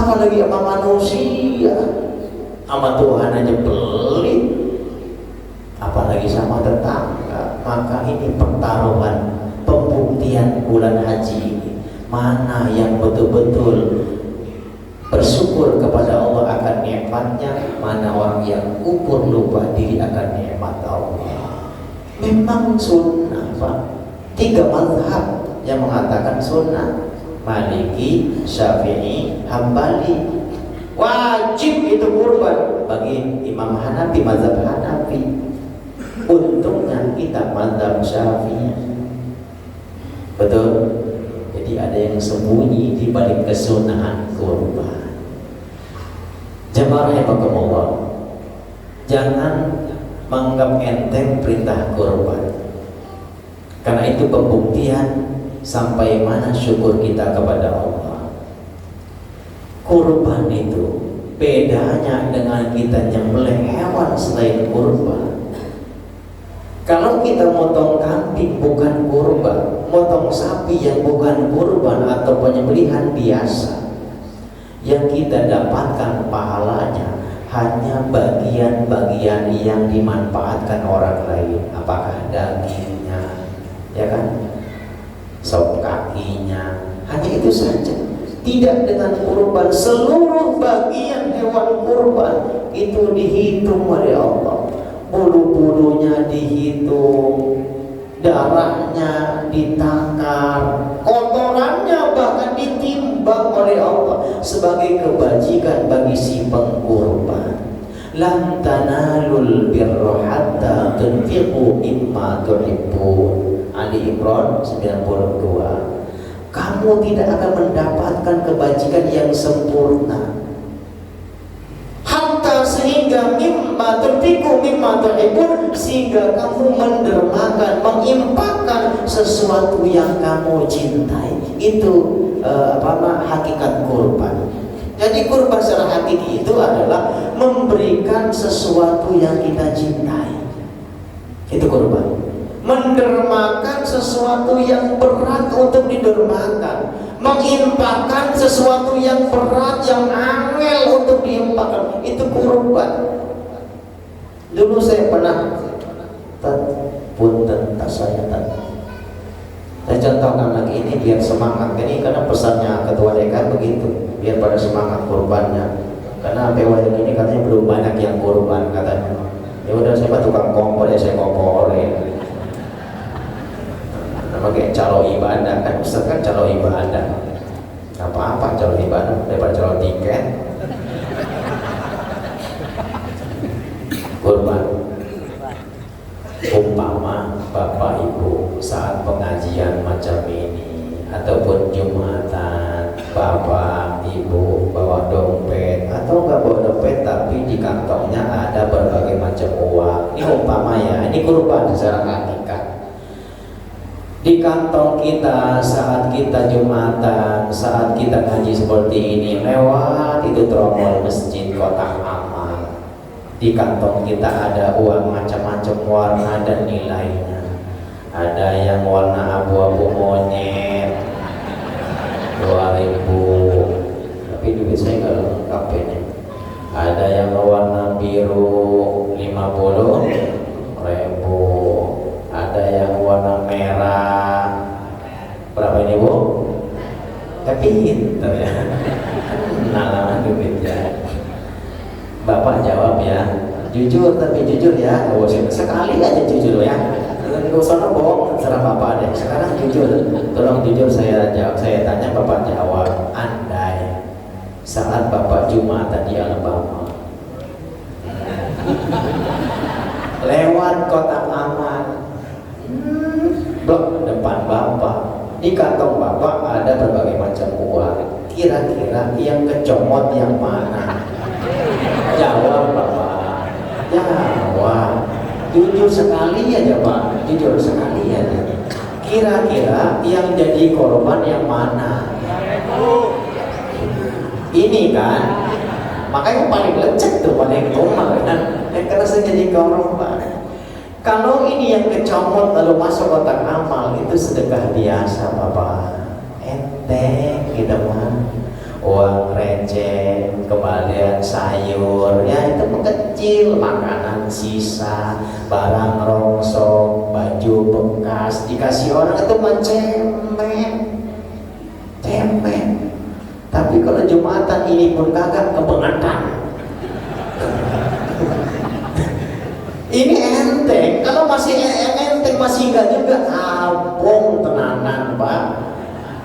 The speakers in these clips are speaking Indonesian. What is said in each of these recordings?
apalagi sama manusia. Sama Tuhan aja pelit, apalagi sama tetangga. Maka ini pertaruhan, pembuktian bulan haji ini, mana yang betul-betul bersyukur kepada Allah akan nikmatnya, mana orang yang ukur lupa diri akan nikmat Allah. Memang sunnah, Pak. 3 mazhab yang mengatakan sunnah: Maliki, Syafi'i, Hambali. Wajib itu kurban bagi Imam Hanafi, mazhab Hanafi. Untungnya kita mazhab Syafi'i. Betul? Jadi ada yang sembunyi di balik kesunahan kurban. Jemaah rahimakumullah, jangan menganggap enteng perintah kurban, karena itu pembuktian sampai mana syukur kita kepada Allah. Kurban itu bedanya dengan kita nyembelih hewan selain kurban. Kalau kita motong kambing bukan kurban, motong sapi yang bukan kurban atau penyembelihan biasa, yang kita dapatkan pahalanya hanya bagian-bagian yang dimanfaatkan orang lain. Apakah dagingnya, ya kan, sop kakinya, hanya itu saja. Tidak dengan kurban. Seluruh bagian hewan kurban itu dihitung oleh Allah. Bulu-bulunya dihitung, darahnya ditakar, kotorannya bahkan ditimbang oleh Allah sebagai kebajikan bagi si pengkurban. Lan tanalul birra hatta tunfiqu mimma tuhibbun. Ali Imran 92. Kamu tidak akan mendapatkan kebajikan yang sempurna hatta sehingga mimma tunfiqu mimma tuhibbun, sehingga kamu mendermakan, menginfakkan sesuatu yang kamu cintai. Itu hakikat kurban. Jadi kurban secara hakiki itu adalah memberikan sesuatu yang kita cintai. Itu kurban. Mendermakan sesuatu yang berat untuk didermakan, menginfakkan sesuatu yang berat, yang angel untuk diinfakkan, itu kurban. Dulu saya pernah saya contohkan lagi ini biar semangat. Ini karena pesannya ketua dekan begitu, biar pada semangat kurbannya. Karena PW ini katanya belum banyak yang kurban katanya. Ya udah, saya tukang kompor ya, saya komporin. Pakai calo ibadah kan, Ustaz kan calo ibadah. Apa-apa calo ibadah daripada calo tiket. Kurban. Umpama Bapak Ibu saat pengajian macam ini ataupun Jumatan, Bapak Ibu bawa dompet atau nggak bawa dompet tapi di kantongnya ada berbagai macam uang. Ini umpama ya, ini kurban secara hakikat. Di kantong kita saat kita Jumatan, saat kita ngaji seperti ini, lewat itu tromol masjid kotak amal, di kantong kita ada uang macam-macam warna dan nilainya. Ada yang warna abu-abu monyet 2000, tapi duit saya nggak lengkap ini. Ada yang warna biru 50.000. Ada yang warna merah, berapa ini Bu? Tapi pinter ya, nalar duitnya. Bapak jawab ya, jujur tapi jujur ya, oh, sekali aja jujur ya. Gak usah bohong, terserah Bapak deh. Sekarang jujur, tolong jujur, saya jawab, saya tanya Bapak jawab. Andai saat Bapak Jumatan di Alabama, lewat kotak amal, blok depan Bapak, di kantong Bapak ada berbagai macam uang. Kira-kira yang kecomot yang mana? Jawab Bapak, jawab. Jujur sekali aja Pak, jujur sekali aja. Kira-kira yang jadi korban yang mana? Ini kan, makanya paling lecek tuh, paling koma kan, karena saya jadi korban. Kalau ini yang kecomot lalu masuk kotak amal, itu sedekah biasa Bapak, enteng gitu mah. uang receh, kembalian sayur, ya itu kecil, makanan sisa, barang rongsok, baju bekas dikasih orang itu mah cemen. Tapi kalau Jumatan ini pun kagak kebangetan. Ini enteng, kalau masih enteng masih enggak juga abong tenanan Pak.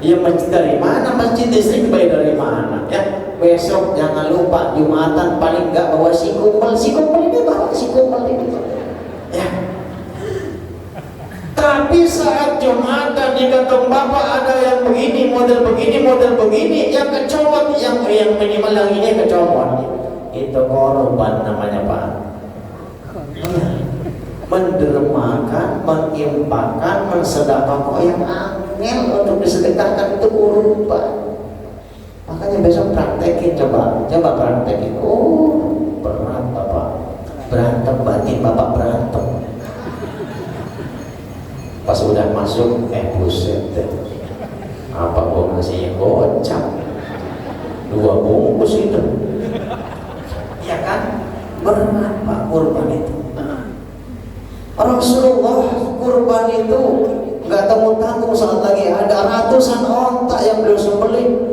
Ya masjid dari mana? Masjid listrik bayar dari mana? Ya besok jangan lupa Jumatan paling enggak bawa si kumpul ini bawa si kumpul ini. Ya. Tapi saat Jumatan di kantong bapak ada yang begini, model begini, yang kecomot, yang minimal yang ini kecomot. Itu korban namanya Pak. Mendermakan, mengimpakan, mensedekahkan yang angel untuk disedekahkan itu kurban. Makanya besok praktekin, coba praktekin. Oh berat Bapak, berantem batin Bapak berantem. Pas udah masuk, buset deh. Apa gua ngasih yang gocap 2 bungkus itu. Ya kan? Berat Pak kurban itu. Rasulullah kurban itu nggak tanggung saat lagi ada ratusan onta yang beliau sembelih,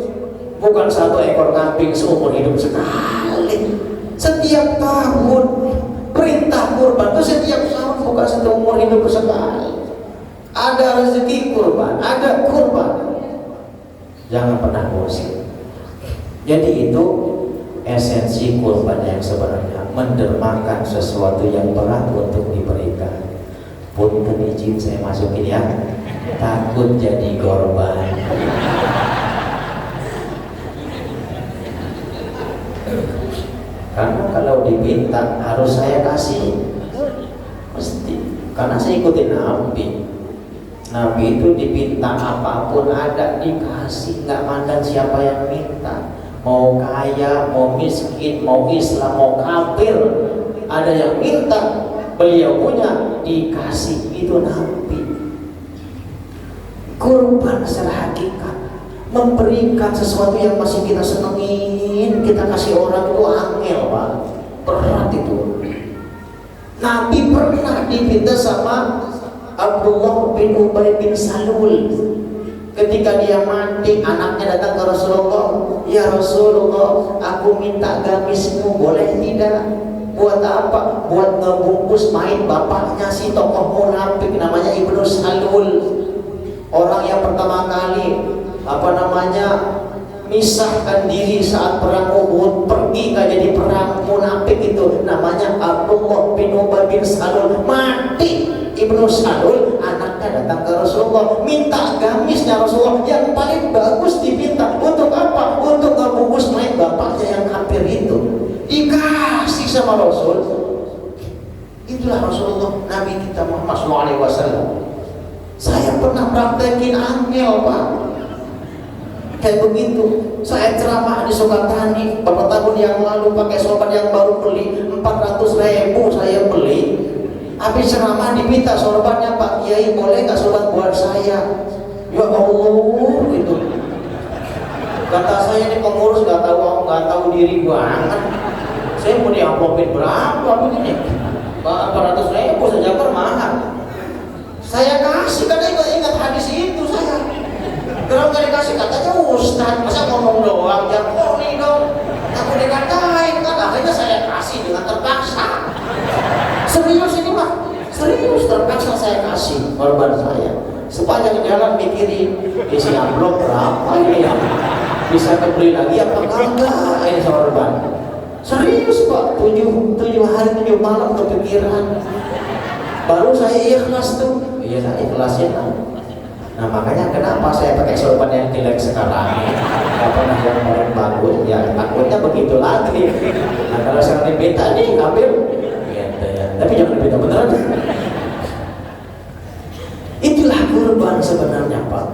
bukan 1 ekor kambing seumur hidup sekali. Setiap tahun perintah kurban itu setiap tahun, bukan seumur hidup sekali. Ada rezeki kurban, ada kurban. Jangan pernah bosan. Jadi itu esensi kurban yang sebenarnya, mendermakan sesuatu yang berat untuk diberikan. Punten izin saya masukin ya, takut jadi korban. Karena kalau diminta harus saya kasih, mesti. Karena saya ikutin Nabi itu dipinta apapun ada dikasih, nggak mandang siapa yang minta. Mau kaya, mau miskin, mau Islam, mau kafir, ada yang minta, beliau punya dikasih. Itu Nabi. Kurban secara hakikat memberikan sesuatu yang masih kita senengin, kita kasih orang itu angel Pak, berat itu. Nabi pernah diminta sama Abdullah bin Ubay bin Salul. Ketika dia mati, anaknya datang ke Rasulullah. Ya Rasulullah, aku minta gamismu, boleh tidak? Buat apa? Buat ngebungkus main bapaknya si tokoh munafik namanya Ibnu Salul. Orang yang pertama kali misahkan diri saat perang Uhud, pergi gak jadi perang munafik itu namanya Abdullah bin Ubay bin Salul. Mati Ibnu Salul, anaknya datang ke Rasulullah, minta gamisnya Rasulullah yang paling bagus dipinta. Untuk apa? Untuk ngebungkus main bapaknya yang kafir itu. Dikasih sama Rasul. Itulah Rasulullah Nabi kita Muhammad SAW. Saya pernah praktekin angel Pak, kayak begitu. Saya ceramah di Sukatani beberapa tahun yang lalu, pakai sorban yang baru beli 400.000 saya beli. Habis ceramah diminta sorbannya, Pak Kiai boleh nggak sorban buat saya? Ya Allah gitu. Kata saya ini pengurus nggak tahu diri banget. Saya mau diamplopin berapa begini? 400.000 saja mahal. Saya kasih karena ingat hadis itu saya. Kalau nggak dikasih katanya Ustaz, masa ngomong doang, jangan nih dong. Aku dikatain kan, akhirnya saya kasih dengan terpaksa. Serius ini mah, serius terpaksa saya kasih korban saya. Sepanjang jalan mikirin isi amplop berapa ini ya, bisa kebeli lagi apa enggak ini korban. Serius Pak, 7 hari 7 malam kepikiran. Baru saya ikhlas tuh. Iya saya ikhlasnya. Nah makanya kenapa saya pakai sorban yang jelek sekarang, nggak pernah yang paling bagus. Ya takutnya begitu lagi. Nah kalau sekarang diminta nih ngambil, ya. Tapi jangan diminta beneran. Itulah kurban sebenarnya Pak.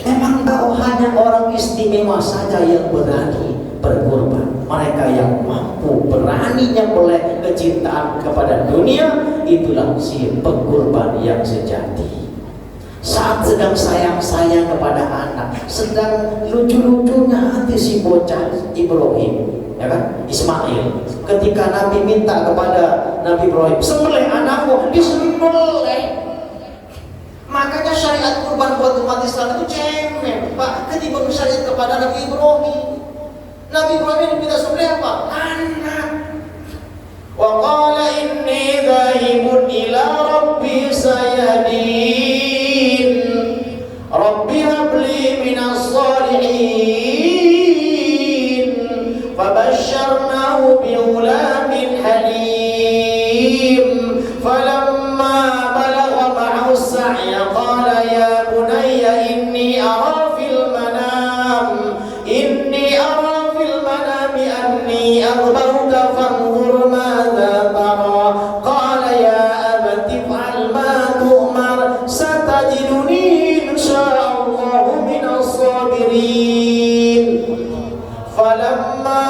Memang hanya orang istimewa saja yang berani berkurban. Mereka yang mampu, beraninya oleh kecintaan kepada dunia, itulah si pengkurban yang sejati. Saat sedang sayang-sayang kepada anak, sedang lucu-lucunya hati si bocah Ibrahim, ya kan, Ismail. Ketika Nabi minta kepada Nabi Ibrahim, sembelih anakmu, disembelih. Makanya syariat kurban buat umat Islam itu cemen, Pak, ketimbang syariat kepada Nabi Ibrahim. Nabi Ibrahim diminta sembelih apa? Anak. Wa qala inni dhahibun ila rabbi sayahdin. Rabbi habli minas salihin. Fabasyarnahu bighulamin halim. Falamma balagha ma'ahu as-sa'ya qala ya bunayya inni ara fil manam anni aghbaruka fanzur madza tara. Qala ya abati fa'al ma tu'mar satajiduni insya'allahu minas sabirin. Falamma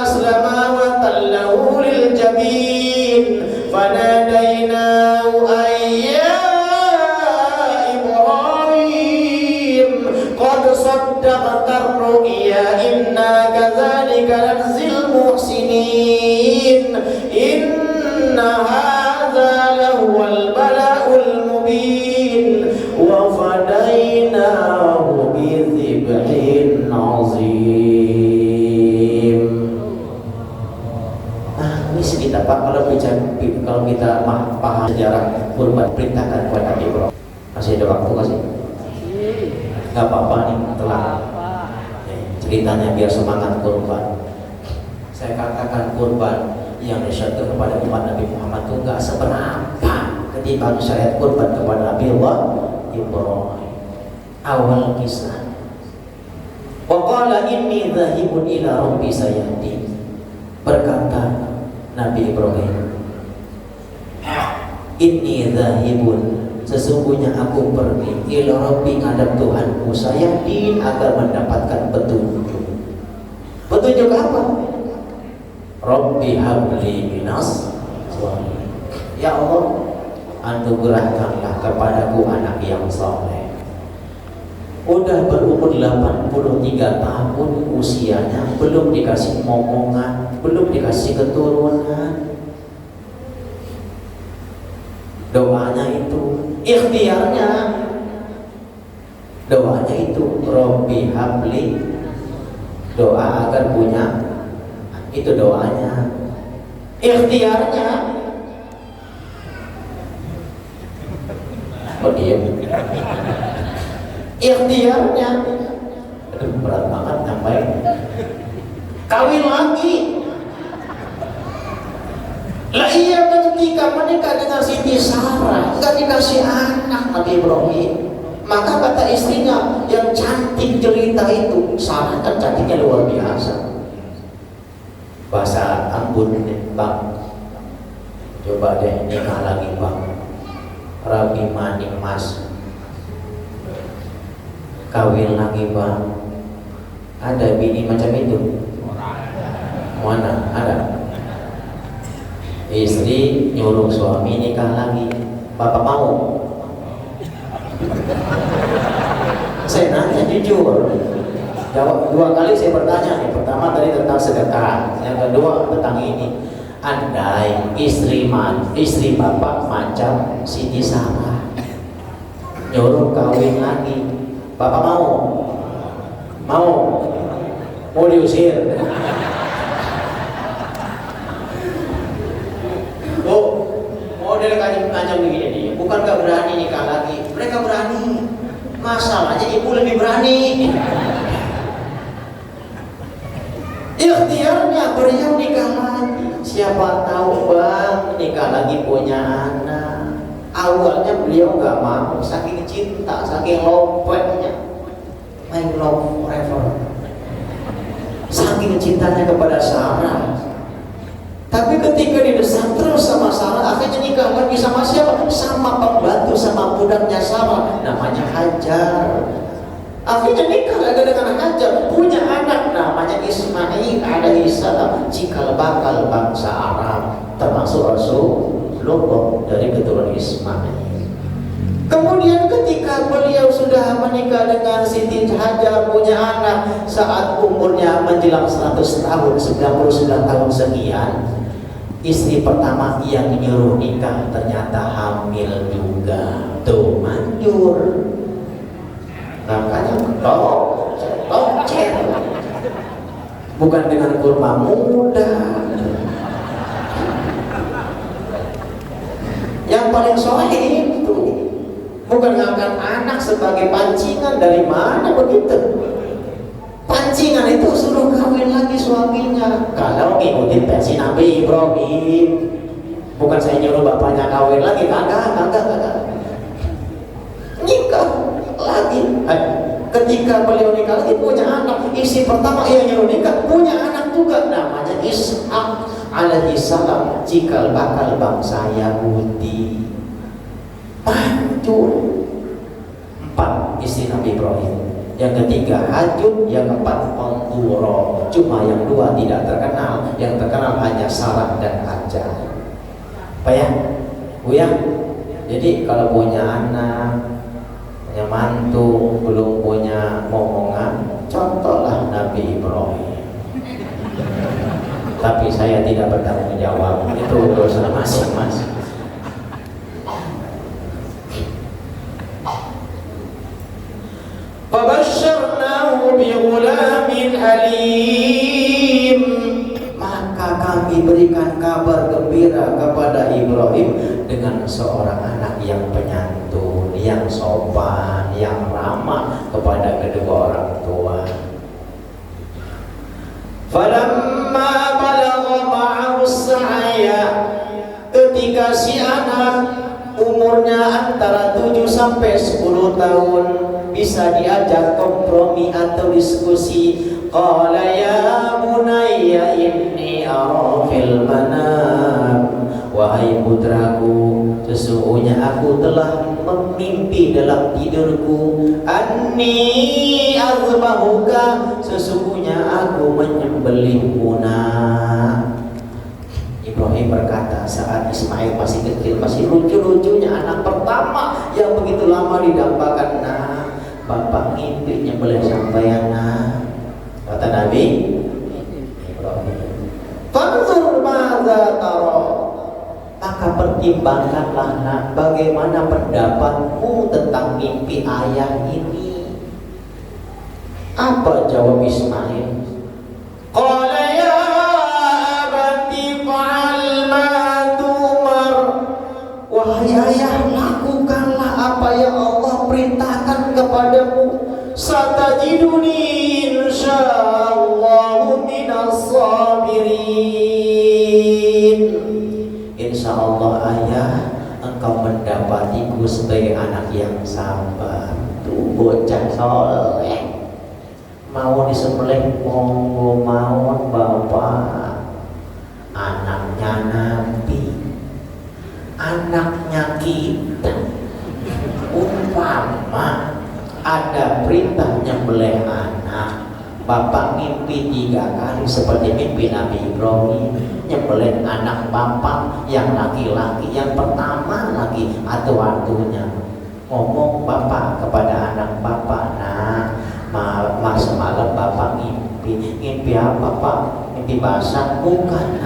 aslama wa tallahu lil jabin fanadainahu ayya Ibrahim qad saddaqta ar-ru'ya inna kadzalika najzil muhsinin inna hadza lahuwal bala'ul mubin wa fadainahu bidzibhin 'azim. Ini kita Pak, kalau kita paham sejarah kurban perintahkan kepada Nabi Ibrahim. Masih ada waktu kasih? Gak apa-apa nih, telah ceritanya biar semangat kurban. Saya katakan kurban yang disyariatkan kepada umat Nabi Muhammad itu gak seberapa ketimbang syariat kurban kepada Nabi Allah Ibrahim. Awal kisah, wa qala inni dhahibun ila rabbi sayahdin. Berkata Nabi Ibrahim, inni dhahibun, sesungguhnya aku pergi ila rabbi, ngadap Tuhanku, sayahdin, agar mendapatkan petunjuk. Petunjuk apa? Rabbi habli minas sholihin. Ya Allah, anugerahkanlah kepadaku anak yang saleh. Udah berumur 83 tahun usianya, belum dikasih momongan, belum dikasih keturunan. Doanya itu, ikhtiarnya, doanya itu Rabbi habli, doa agar punya, itu doanya. Ikhtiarnya, oh diam. Ikhtiarnya, aduh berat banget nyampein. Kawin lagi. Lah iya, ketika menikah dengan Siti Sarah nggak dikasih anak Nabi Ibrahim, maka kata istrinya yang cantik jelita itu, Sarah kan cantiknya luar biasa. Bahasa Ambon nih, Bang, coba deh nikah lagi Bang, Rabi maning mas, kawin lagi Bang. Ada bini macam itu? Mana ada? Istri nyuruh suami nikah lagi, bapak mau? Saya nanya jujur, jawab 2 kali saya bertanya nih. Pertama tadi tentang sedekah, yang kedua tentang ini. Andai istri bapak macam Siti Sarah, nyuruh kawin lagi, bapak mau? Mau diusir? Model kancam begini nih, bukan gak berani nikah lagi, mereka berani. Masalahnya ibu lebih berani. Ikhtiarnya beliau nikah lagi. Siapa tahu Bang, nikah lagi punya anak. Awalnya beliau gak mau, saking cinta, saking love-nya, main love forever, saking cintanya kepada Sarah. Tapi ketika didesak terus sama Sarah, akhirnya nikah lagi sama siapa? Sama pembantu, sama budaknya Sarah, namanya Hajar. Akhirnya nikah lagi dengan Hajar, punya anak namanya Ismail alaihissalam, cikal bakal bangsa Arab, termasuk Rasulullah dari keturunan Ismail. Kemudian ketika beliau sudah menikah dengan Siti Hajar, punya anak, saat umurnya menjelang 100 tahun, 99 tahun sekian, istri pertama yang nyuruh nikah ternyata hamil juga. Tuh, manjur. Makanya tocet. Bukan dengan kurma muda. Yang paling soleh itu bukan ngangkat anak sebagai pancingan. Dari mana begitu? Pancingan itu suruh kawin lagi suaminya. Kalau ngikutin versi Nabi Ibrahim, bukan saya nyuruh bapaknya kawin lagi, kagak. Nikah lagi. Ketika beliau nikah lagi punya anak, istri pertama yang nyuruh nikah punya anak juga, namanya Ishak alaihi salam, cikal bakal bangsa Yahudi. Panjur. 4 istri Nabi Ibrahim. Yang ketiga Hajud, yang keempat Panturo. Cuma yang 2 tidak terkenal, yang terkenal hanya Sarah dan Hajar. Apa ya? Ya. Jadi kalau punya anak, punya mantu, belum punya momongan, contohlah Nabi Ibrahim. Tapi saya tidak bertanggung jawab, itu urusan masing-masing. Fabasyarnahu bighulamin halim. Maka kami berikan kabar gembira kepada Ibrahim dengan seorang anak yang penyantun, yang sopan, yang ramah kepada kedua orang tua. Falamma balagha ma'ahu as-sa'ya, ketika si anak umurnya antara 7 sampai 10 tahun, bisa diajak kompromi atau diskusi. Qala ya bunayya inni ara fil manam, wahai putraku, sesungguhnya aku telah memimpi dalam tidurku, anni azbahuka, sesungguhnya aku menyembelihmu. Ibrahim berkata saat Ismail masih kecil, masih lucu-lucunya, anak pertama yang begitu lama didambakan, bapak ngimpi nyembelih sampeyan. Kata Nabi Ibrahim, fanzur madza tara, maka pertimbangkanlah bagaimana pendapatmu tentang mimpi ayah ini. Apa jawab Ismail? Qala ya abati fa'al ma tu'mar, wahai ayah, lakukanlah apa yang Allah perintahkan kepadamu. Satajiduni insyaallahu minas sabirin. Insyaallah ayah, engkau mendapatiku sebagai anak yang sabar. Tuh bocah soleh, mau disembelih monggo mawon bapak. Anaknya Nabi, anaknya kita. Umpama ada perintah nyembelih anak, bapak mimpi 3 kali seperti mimpi Nabi Ibrahim, nyembelih anak bapak yang laki-laki, yang pertama lagi atu-atunya. Ngomong bapak kepada anak bapak, semalam bapak ngimpi apa pak? Mimpi basah? Bukan,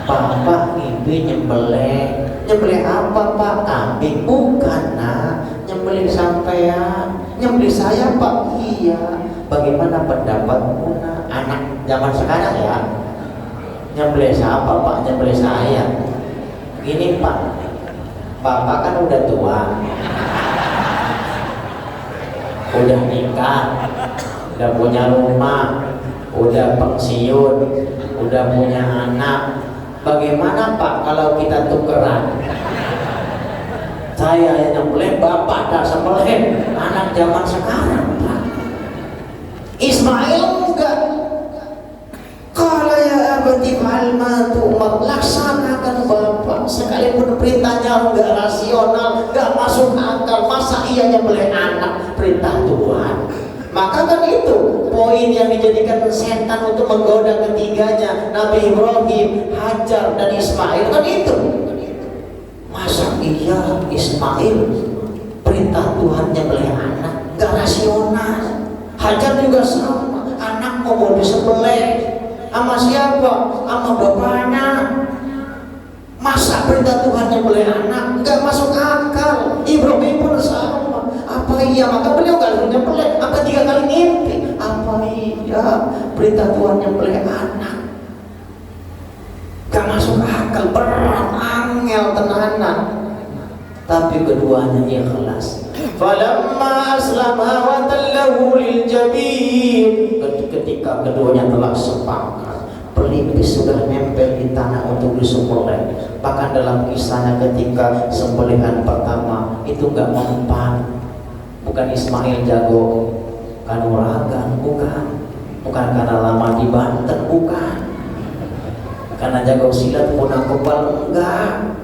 bapak ngimpi nyembelih apa pak? Kambing? Bukan, nyembelih sampean. Nyembelih saya pak? Iya. Bagaimana pendapatmu anak zaman sekarang ya? Nyembelih siapa pak? Nyembelih saya. Gini pak, bapak kan udah tua, udah nikah, udah punya rumah, udah pensiun, udah punya anak. Bagaimana pak kalau kita tukeran? Saya yang nyembelih, bapak tak sembelih. Anak zaman sekarang pak. Ismail enggak. Qala ya abati fa'al ma tu'mar, laksanakan bapak, sekalipun perintahnya enggak rasional, enggak masuk akal, masa iya nyembelih anak? Perintah Tuhan. Maka kan itu poin yang dijadikan setan untuk menggoda ketiganya, Nabi Ibrahim, Hajar dan Ismail, kan itu. Masa iya Ismail perintah Tuhan nyembelih anak, gak rasional. Hajat juga sama, anak mau disembelih sama siapa? Sama bapaknya. Masa perintah Tuhan nyembelih anak gak masuk akal. Ibrahim pun sama. Apa iya? Maka beliau gak nyembelih. Apa 3 kali ngimpi? Apa iya? Perintah Tuhan nyembelih anak gak masuk akal, berat, angel, tenanan. Tapi keduanya ikhlas. Falamma aslama wa tallahu lil jabin. Ketika keduanya telah sepakat, pelipis sudah nempel di tanah untuk disembelih. Bahkan dalam kisahnya ketika sembelihan pertama itu enggak mempan. Bukan Ismail jago kanuragan, bukan karena lama di Banten, bukan karena jago silat punah kebal, enggak.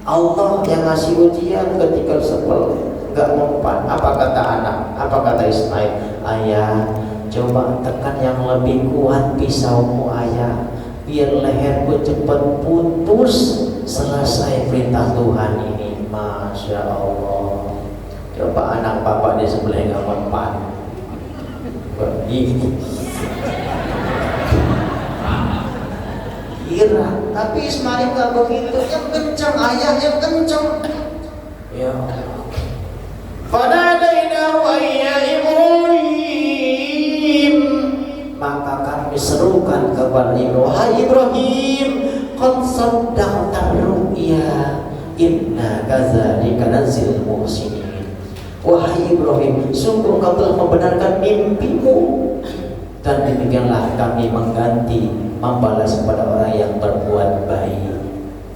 Allah yang ngasih ujian ketika sembelih, enggak mempan. Apa kata anak? Apa kata Ismail? Ayah, coba tekan yang lebih kuat pisaumu ayah, biar leherku cepat putus selesai perintah Tuhan ini. Masya Allah. Coba anak bapak disembelih enggak mempan. Kira, tapi Ismail gak begitu, yang kencang, ayah yang kencang. Ya Fadadainahu ayya Ibrahim, maka kami serukan kepada Ibrahim, hai Ibrahim, qad saddaqta ru'ya inna kadzalika nazil muhsinin. Wahai Ibrahim, sungguh kau telah membenarkan mimpimu, dan demikianlah kami mengganti, membalas kepada orang yang berbuat baik.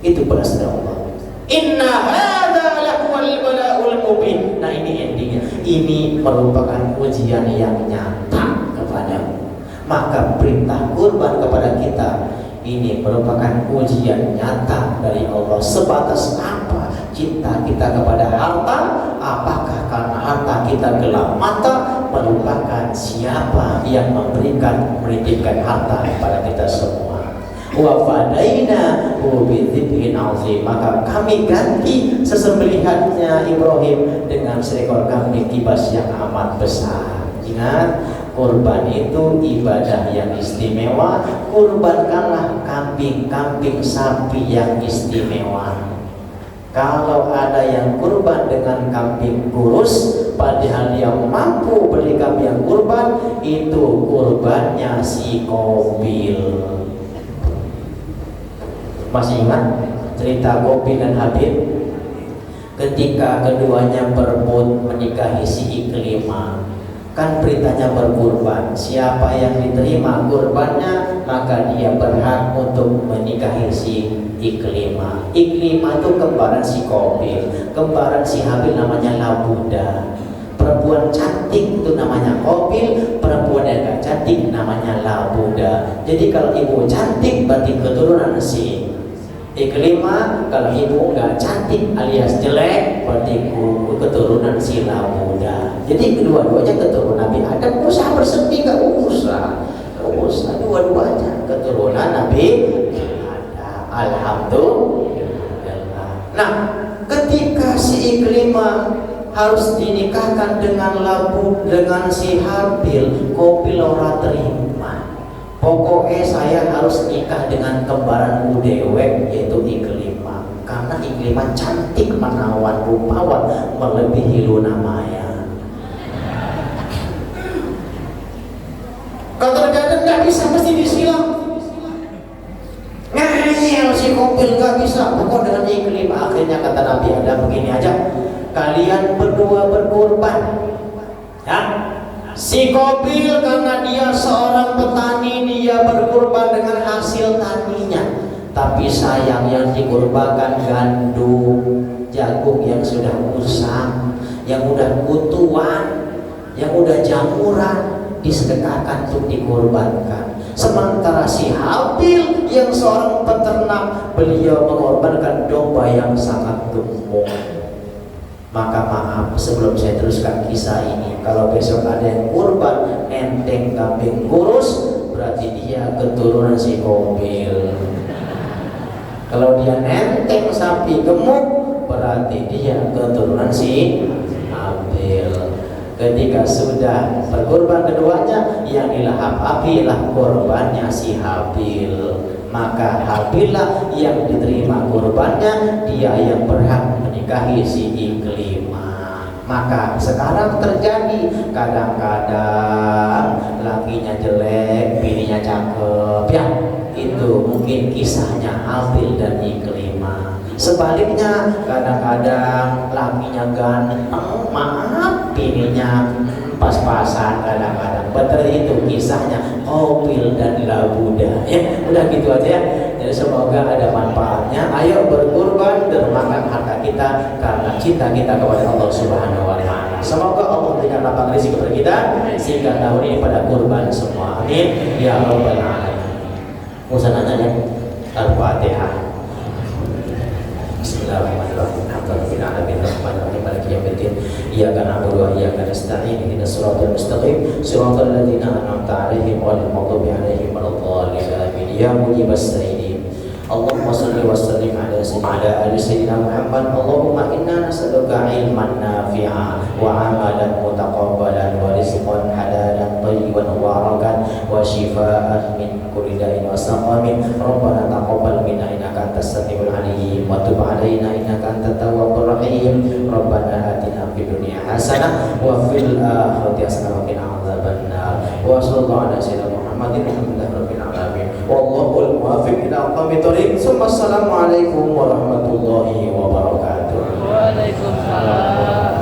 Itu balas dari Allah. Inna hadza lahuwal bala'ul mubin. Nah ini endingnya. Ini merupakan ujian yang nyata kepadamu. Maka perintah kurban kepada kita ini merupakan ujian nyata dari Allah. Sebatas apa cinta kita kepada harta? Apakah karena harta kita gelap mata, melupakan siapa yang memberikan, menitipkan harta kepada kita semua? Wa fadaina bi dzibhin azim, maka kami ganti sesembelihannya Ibrahim dengan seekor kambing kibas yang amat besar. Ingat, kurban itu ibadah yang istimewa. Kurbankanlah kambing sapi yang istimewa. Kalau ada yang kurban dengan kambing kurus, padahal dia mampu beli kambing yang kurban, itu kurbannya si Qabil. Masih ingat cerita Qabil dan Habil? Ketika keduanya berebut menikahi si Iklimah, kan perintahnya berkurban. Siapa yang diterima kurbannya, maka dia berhak untuk menikahi si Iklimah. Iklimah itu kembaran si Qabil, kembaran si Habil namanya Labuda. Perempuan cantik itu namanya Qabil, perempuan yang gak cantik namanya Labuda. Jadi kalau ibu cantik berarti keturunan si Iklimah, kalau ibu gak cantik alias jelek berarti keturunan si Labuda. Jadi kedua-duanya keturunan Nabi Adam. Usah bersedih, gak usah dua-duanya keturunan Nabi Adam. Alhamdulillah. Nah, ketika si Iklimah harus dinikahkan dengan si Habil, Qabil ora terima. Pokoknya saya harus nikah dengan kembaran dewek, yaitu Iklimah, karena Iklimah cantik menawan rupawan melebihi Luna Maya. Kalau terkadang nggak bisa, mesti disilang. Ngeyel si Qabil nggak bisa, pokok dengan Iklimah. Akhirnya kata Nabi Adam, begini aja, kalian berdua berkorban, ya. Si Qabil karena dia seorang petani, dia berkorban dengan hasil taninya. Tapi sayang yang dikorbankan gandum, jagung yang sudah usang, yang udah kutuan, yang udah jamuran, disedekahkan untuk dikorbankan. Sementara si Habil yang seorang peternak, beliau mengorbankan domba yang sangat gemuk. Maka maaf, sebelum saya teruskan kisah ini, kalau besok ada yang kurban enteng kambing kurus, berarti dia keturunan si Qabil. Kalau dia enteng sapi gemuk, berarti dia keturunan si Habil. Ketika sudah berkorban keduanya, yang dilahap api lah korbannya si Habil. Maka Habillah yang diterima korbannya, dia yang berhak menikahi si Iklimah. Maka sekarang terjadi kadang-kadang lakinya jelek, bininya cakep, ya itu mungkin kisahnya Habil dan Iklimah. Sebaliknya kadang-kadang lakinya ganteng, maaf bininya pas-pasan kadang-kadang. Betul itu kisahnya Qabil dan Labuda. Ya, udah gitu aja ya. Jadi semoga ada manfaatnya. Ayo berkurban, dermakan harta kita karena cinta kita kepada Allah Subhanahu wa taala. Semoga Allah berikan lapang rezeki kepada kita sehingga tahun ini pada kurban semua. Amin ya rabbal alamin. Musananya ya. Al-Fatihah. Bismillahirrahmanirrahim. Alhamdulillahirabbil alamin arrahmanirrahim maliki yaumiddin. Iyyaka na'budu wa iyyaka nasta'in. Ihdinas siratal mustaqim. Siratal ladzina an'amta 'alaihim ghairil maghdubi 'alaihim waladdallin. Amin. Ya mujibas sa'ilin. Allahumma shalli wa sallim ala sayyidina Muhammad. Allahumma inna nas'aluka ilman nafi'a wa 'amalan mutaqabbalan wa rizqan halalan thayyiban mubarakan wa shifaa'an min kulli da'in wa saqamin. Rabbana taqabbal minna innaka antas samiul 'alim wa tub 'alaina innaka antat tawwabur rahim. Rabbana atina fid dunya hasanah wa fil akhirati hasanah wa qina adzabannar. Wa sallallahu ala sayyidina Muhammadin rabbil alamin. Wallahul muwaffiq ila aqwamit thoriq. Assalamualaikum warahmatullahi wabarakatuh. Waalaikumsalam.